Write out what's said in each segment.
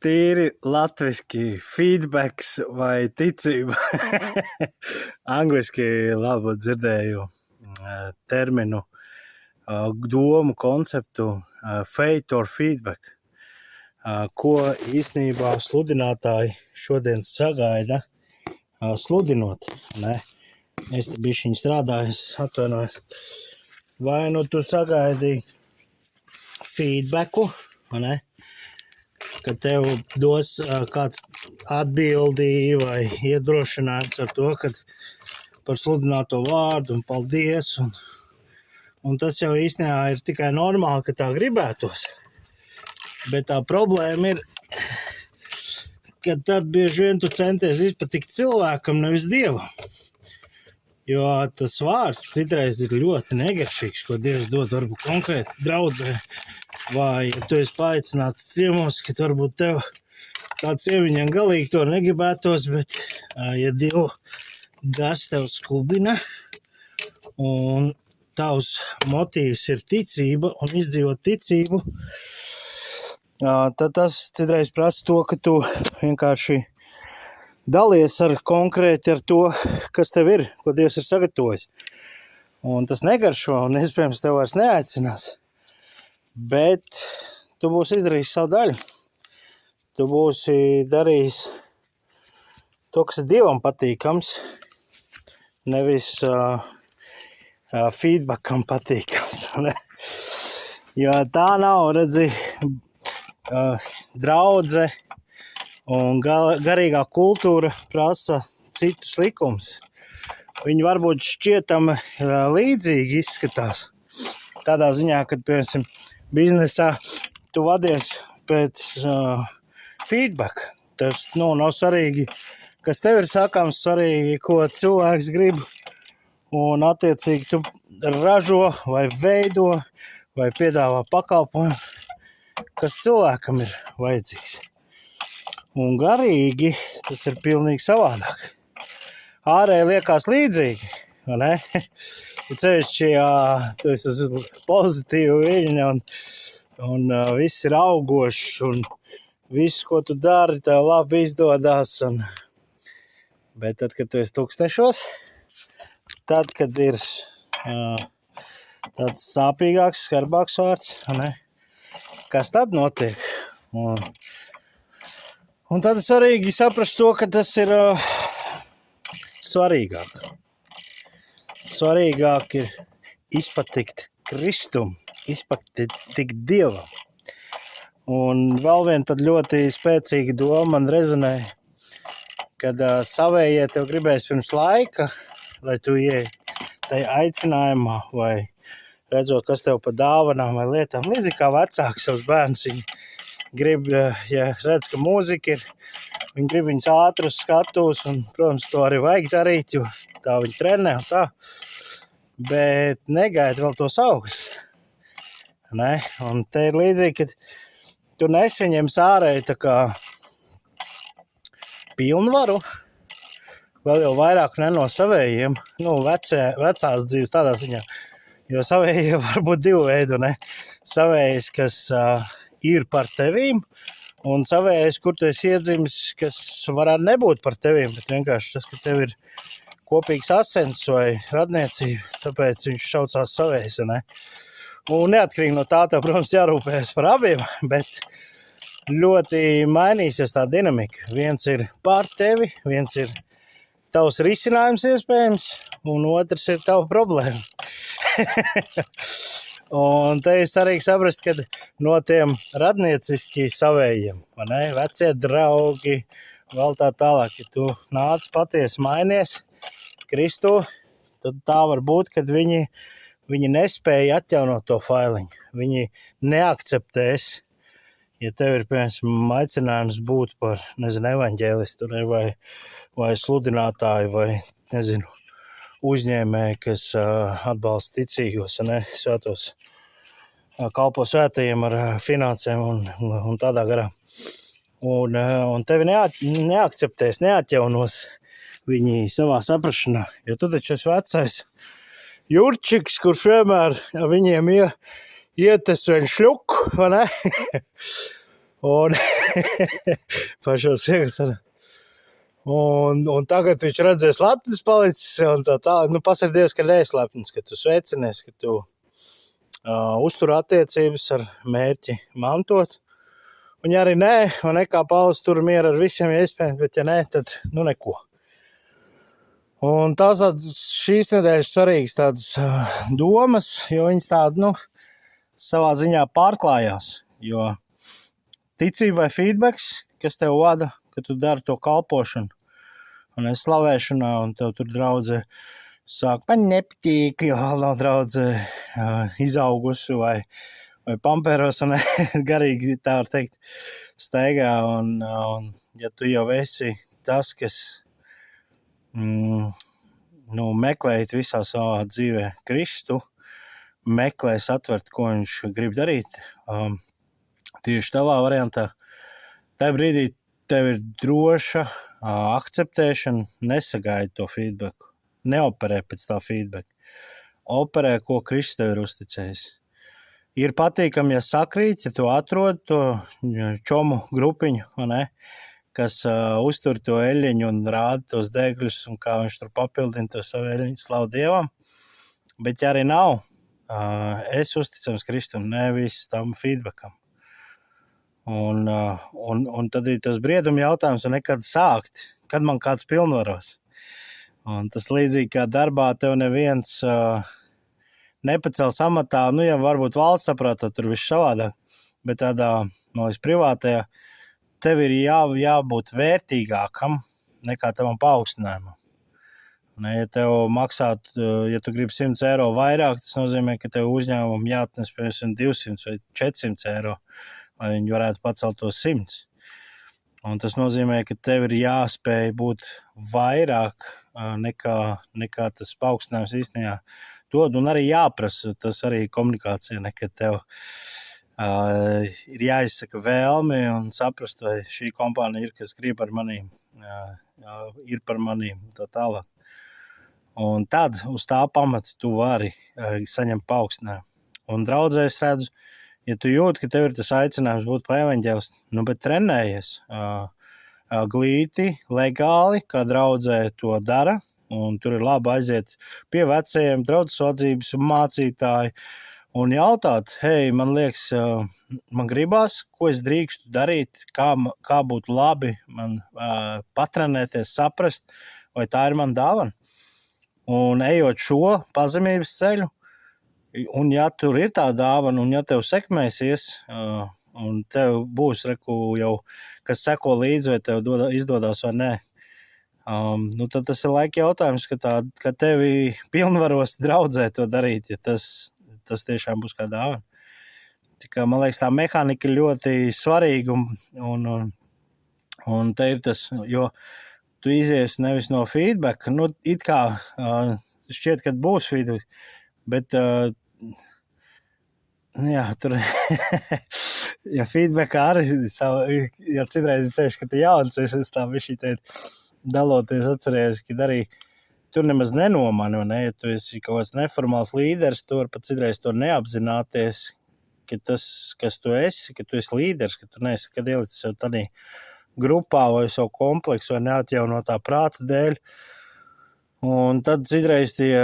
tīri latviski feedbacks vai ticība. Angliski labu dzirdēju terminu, domu, konceptu faith or feedback, ko īstenībā sludinātāji šodien sagaida sludinot. Ne? Es te bišķiņ strādāju, es atvainojos. Vai nu tu sagaidi feedbacku, ne? Kad tev dos kāds atbildi vai iedrošinājums ar to, kad par sludināto vārdu un paldies. Un tas jau īstenībā ir tikai normāli, ka tā gribētos. Bet tā problēma ir, ka tad bieži vien tu centies izpatikt cilvēkam, nevis Dievam. Jo tas vārds citreiz ir ļoti negaršīgs, ko Dievs dod varbūt konkrēti draudzē. Vai ja tu esi paaicināts ciemos, kad varbūt tev kāds ieviņam galīgi to negribētos, bet ja Dievu gars tev skubina un tavs motīvs ir ticība un izdzīvot ticību, tad tas citreiz prasa to, ka tu vienkārši dalies konkrēti ar to, kas tev ir, ko Dievs ir sagatavojis. Un tas negaršo un iespējams tev vairs neaicinās. Bet tu būsi izdarījis savu daļu. Tu būsi darījis to, kas ir Dievam patīkams, nevis feedbackam patīkams. Ne? Jo tā nav, redzi, draudze un garīgā kultūra prasa citus likumus. Viņi varbūt šķietami līdzīgi izskatās. Tādā ziņā, kad, piemēram, biznesā tu vadies pēc feedback. Tas nav svarīgi, kas tev ir sakāms, svarīgi, ko cilvēks grib. Un attiecīgi tu ražo vai veido vai piedāvā pakalpojumu, kas cilvēkam ir vajadzīgs. Un garīgi tas ir pilnīgi savādāk. Ārēji liekas līdzīgi, vai ne? Ceļšķi, tu esi uz pozitīvu viļņu un viss ir augošs un viss, ko tu dari, tev labi izdodās. Bet tad, kad tu esi tūkstnešos, tad, kad ir tāds sāpīgāks, skarbāks vārds, ne? Kas tad notiek? Un tad ir svarīgi saprast to, ka tas ir svarīgāk. Svarīgāk ir izpatikt Kristum, izpatikt Dievam. Un vēl viena tad ļoti spēcīga doma man rezonē, kad savējie tev gribēs pirms laika, lai tu ieej tai aicinājumā vai redzot, kas tev pa dāvanām vai lietām. Līdzīgi kā vecāki savus bērnus, viņi grib, ja redz, ka mūzika ir, viņi grib viņus ātrus skatus un, protams, to arī vajag darīt, jo tā viņi trenē un tā. Bet negaidi vēl tos augļus. Ne? Un te ir līdzīgi, ka tu nesaņem ārēji tā kā pilnvaru, vēl jau vairāk ne no savējiem, vecās dzīves tādā ziņā, jo savējie var būt divu veidu, ne? Savējais, kas ir par tevīm, un savējais, kur tu esi iedzimis, kas varētu nebūt par tevīm, bet vienkārši tas, ka tev ir kopīgs asens vai radniecība, tāpēc viņš saucās savējs, ne? Un neatkarīgi no tā, tev, protams, jārūpējas par abiem, bet ļoti mainīsies tā dinamika. Viens ir pār tevi, viens ir tavs risinājums iespējams, un otrs ir tava problēma. Un te ir svarīgi saprast, ka no tiem radnieciski savējiem, ne? Vecie draugi, vēl tā tālāk, ja tu nāc patiesi mainies Kristu, tad tā var būt, kad viņi nespēja atjaunot to failiņu. Viņi neakceptēs, ja tev ir, piemēram, aicinājums būt par, evaņģēlistu vai sludinātāju vai, uzņēmēju, kas atbalsta ticīgos, svētos, kalpo svētajiem ar finansēm un tādā garā. Un tevi neakceptēs, neatjaunos viņi savā saprašanā, jo tu taču esi vecais Jurčiks, kurš vienmēr viņiem ietes vien šļuku, vai ne? Un par šo sievietu. Un tagad viņš redzēs lepnis palicis, un tā, nu, pasaka Dievs, ka neesi lepnis, ka tu sveicinies, ka tu uztur attiecības ar mērķi mantot. Un ja arī nē, un kā Pauls tur miera ar visiem iespējams, bet ja nē, tad nu neko. Un tās šīs nedēļas svarīgas tādas domas, jo viņas tāda, nu, savā ziņā pārklājās. Jo ticība vai feedbacks, kas tev vada, ka tu dari to kalpošanu, un es slavēšanā, un tev tur draudzē sāk, man nepatīk, jo nav draudzē izaugusi vai pamperos, un garīgi tā var teikt, steigā, un ja tu jau esi tas, kas meklējot visā savā dzīvē Kristu, meklēs atvert, ko viņš grib darīt, tieši tavā variantā, tajā brīdī tev ir droša akceptēšana, nesagaidi to feedbacku, neoperē pēc tā feedback, operē, ko Kristus tev ir uzticējis. Ir patīkami, ja sakrīt, ja tu atrod to čomu grupiņu, ne, kas uztur to eļļiņu un rāda tos degļus un kā viņš tur papildina to savu eļļiņu, slavu Dievam. Bet ja arī nav, es uzticams Kristum, nevis tam feedbackam. Un tad ir tas brieduma jautājums, un nekad sākt, kad man kāds pilnvaros. Un tas līdzīgi kā darbā tev neviens nepacels amatā, nu ja varbūt valsts saprātā, tur viss savādāk, bet tādā, privātajā, tev ir jābūt vērtīgākam nekā tavam paaugstinājumam. Ja tev maksāt, ja tu gribi 100 eiro vairāk, tas nozīmē, ka tev uzņēmumam jāatnes, piemēram, 200 vai 400 eiro, lai viņi varētu pacelt to 100. Un tas nozīmē, ka tev ir jāspēj būt vairāk nekā tas paaugstinājums īstenībā dod, un arī jāprasa, tas arī komunikācija, nekad tev ir jāizsaka vēlmi un saprast, vai šī kompānija ir, kas grib ar manīm, ir par manīm, tā tālāk. Un tad uz tā pamata tu vari saņemt paaugstinājumu. Un draudzē es redzu, ja tu jūti, ka tev ir tas aicinājums būt pa evaņģēlistu, nu, bet trenējies glīti, legāli, kā draudzē to dara, un tur ir labi aiziet pie vecajiem draudzes vadzības mācītāji un jautāt, hei, man liekas, man gribās, ko es drīkstu darīt, kā būtu labi man patrenēties, saprast, vai tā ir man dāvana. Un ejot šo pazemības ceļu, un ja tur ir tā dāvana, un ja tev sekmēsies, un tev būs jau, kas seko līdzi, vai tev izdodās vai nē, nu tad tas ir laika jautājums, ka tevi pilnvaros draudzē to darīt, ja tas tiešām būs kā dāvana. Tikā, man liekas, tā mehānika ir ļoti svarīga, un te ir tas, jo tu izies nevis no feedback, nu, it kā šķiet, ka būs feedback, bet, jā, tur, ja feedback arī, ja citreiz ir ceļš, ka tu jauns, es tā bišķi teikt, daloties atcerējos, ka arī tur nemaz nenomani, ne, ja tu esi kaut kāds neformāls līderis, tu vari pat citreiz to neapzināties, ka tas, kas tu esi līderis, ka tu neesi, kad ielicis sev tādā grupā vai savu kompleksu vai neatjaunotā prāta dēļ. Un tad citreiz tie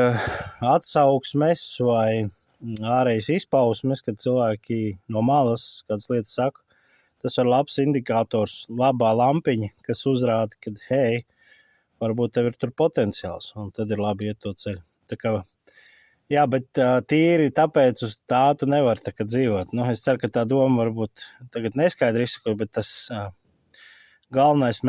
atsauksmes vai ārējas izpausmes, kad cilvēki no malas kādas lietas saka, tas var labs indikators, labā lampiņa, kas uzrāda, kad hei, varbūt tev ir tur potenciāls, un tad ir labi iet to ceļu. Tā kā, jā, bet tīri tāpēc uz tā tu nevari tā kā dzīvot. Nu, es ceru, ka tā doma varbūt tagad neskaidri izsakot, bet tas galvenais